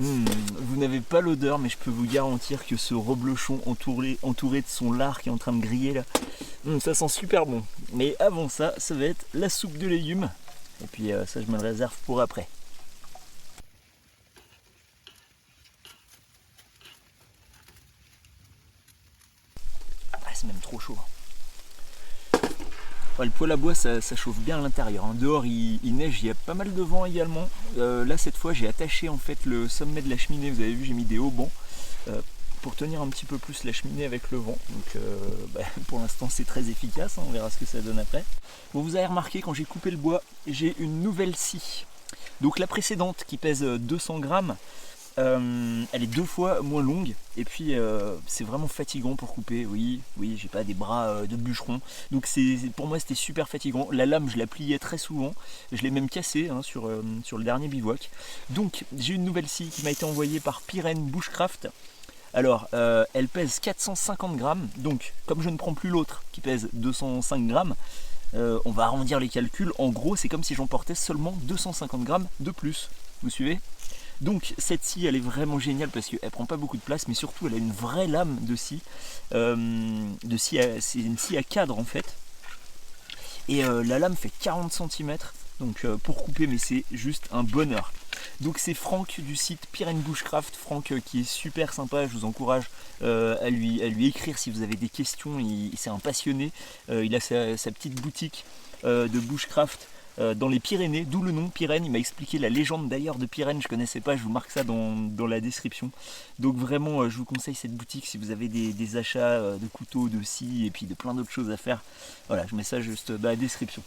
Vous n'avez pas l'odeur, mais je peux vous garantir que ce reblochon entouré de son lard qui est en train de griller là, ça sent super bon. Mais avant ça, ça va être la soupe de légumes. Et puis ça, je me le réserve pour après. Ah, c'est même trop chaud. Ouais, le poêle à bois, ça chauffe bien à l'intérieur. Dehors, il neige, il y a pas mal de vent également. Là, cette fois, j'ai attaché en fait le sommet de la cheminée. Vous avez vu, j'ai mis des haubans pour tenir un petit peu plus la cheminée avec le vent. Donc, pour l'instant, c'est très efficace. On verra ce que ça donne après. Bon, vous avez remarqué, quand j'ai coupé le bois, j'ai une nouvelle scie. Donc, la précédente qui pèse 200 grammes. Elle est 2 fois moins longue et puis c'est vraiment fatigant pour couper. Oui, j'ai pas des bras de bûcheron, donc pour moi c'était super fatigant. La lame, je la pliais très souvent, je l'ai même cassée sur le dernier bivouac. Donc j'ai une nouvelle scie qui m'a été envoyée par Pyren Bushcraft. Alors elle pèse 450 grammes, donc comme je ne prends plus l'autre qui pèse 205 grammes, on va arrondir les calculs. En gros, c'est comme si j'emportais seulement 250 grammes de plus. Vous suivez? Donc cette scie, elle est vraiment géniale parce qu'elle prend pas beaucoup de place, mais surtout elle a une vraie lame de scie. C'est une scie à cadre en fait. Et la lame fait 40 cm, donc pour couper, mais c'est juste un bonheur. Donc c'est Franck du site Pyren Bushcraft, Franck qui est super sympa, je vous encourage à lui écrire si vous avez des questions, c'est un passionné, il a sa petite boutique de Bushcraft dans les Pyrénées, d'où le nom Pyren. Il m'a expliqué la légende d'ailleurs de Pyren, je connaissais pas, je vous marque ça dans la description. Donc vraiment, je vous conseille cette boutique si vous avez des achats de couteaux, de scie et puis de plein d'autres choses à faire. Voilà, je mets ça juste dans la description.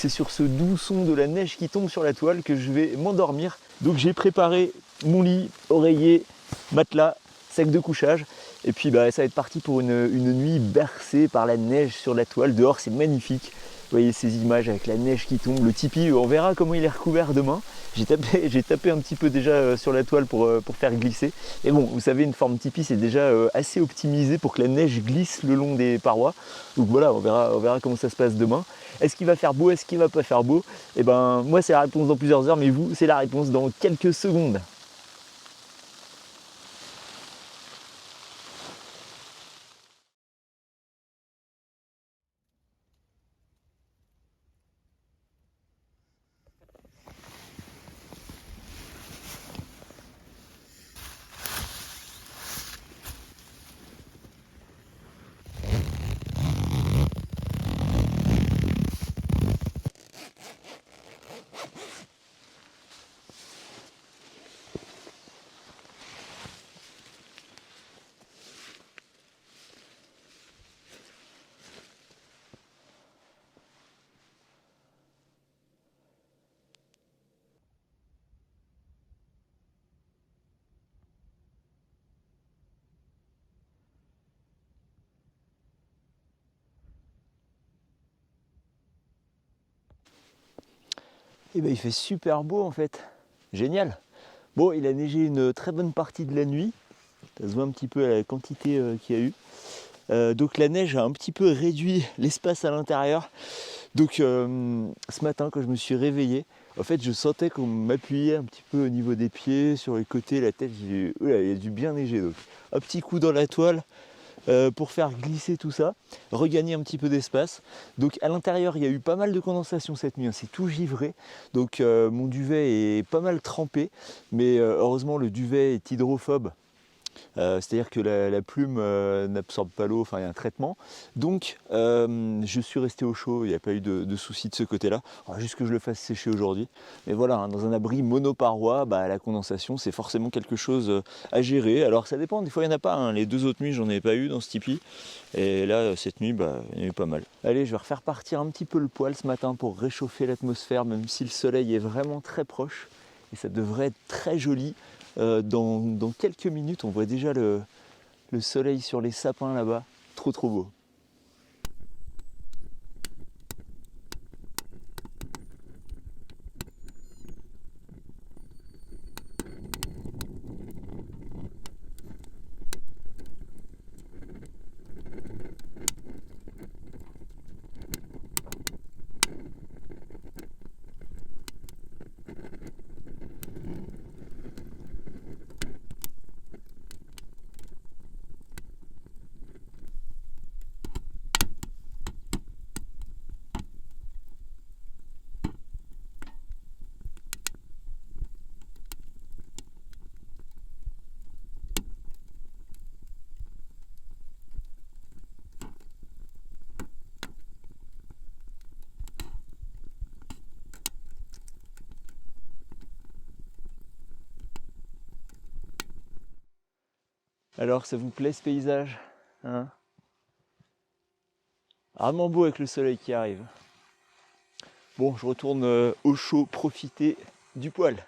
C'est sur ce doux son de la neige qui tombe sur la toile que je vais m'endormir. Donc j'ai préparé mon lit, oreiller, matelas, sac de couchage. Et puis ça va être parti pour une nuit bercée par la neige sur la toile. Dehors c'est magnifique. Vous voyez ces images avec la neige qui tombe. Le tipi, on verra comment il est recouvert demain. J'ai tapé un petit peu déjà sur la toile pour faire glisser. Et bon, vous savez, une forme tipi c'est déjà assez optimisé pour que la neige glisse le long des parois. Donc voilà, on verra comment ça se passe demain. Est-ce qu'il va faire beau? Est-ce qu'il va pas faire beau? Et moi c'est la réponse dans plusieurs heures, mais vous c'est la réponse dans quelques secondes. Et il fait super beau en fait. Génial. Bon, il a neigé une très bonne partie de la nuit. Ça se voit un petit peu à la quantité qu'il y a eu. Donc la neige a un petit peu réduit l'espace à l'intérieur. Donc ce matin quand je me suis réveillé, en fait je sentais qu'on m'appuyait un petit peu au niveau des pieds, sur les côtés, la tête. J'ai dit, il y a dû bien neiger. Donc un petit coup dans la toile pour faire glisser tout ça, regagner un petit peu d'espace. Donc à l'intérieur il y a eu pas mal de condensation cette nuit, c'est tout givré. Donc mon duvet est pas mal trempé, mais heureusement le duvet est hydrophobe. C'est-à-dire que la plume n'absorbe pas l'eau, enfin il y a un traitement. Donc je suis resté au chaud, il n'y a pas eu de souci de ce côté-là. Juste que je le fasse sécher aujourd'hui. Mais voilà, hein, dans un abri monoparoi, la condensation c'est forcément quelque chose à gérer. Alors ça dépend, des fois il n'y en a pas. Hein. Les 2 autres nuits j'en ai pas eu dans ce tipi. Et là cette nuit il y en a eu pas mal. Allez, je vais refaire partir un petit peu le poêle ce matin pour réchauffer l'atmosphère, même si le soleil est vraiment très proche. Et ça devrait être très joli. Dans quelques minutes, on voit déjà le soleil sur les sapins là-bas. Trop trop beau. Alors, ça vous plaît ce paysage, hein? Vraiment beau avec le soleil qui arrive. Bon, je retourne au chaud profiter du poêle.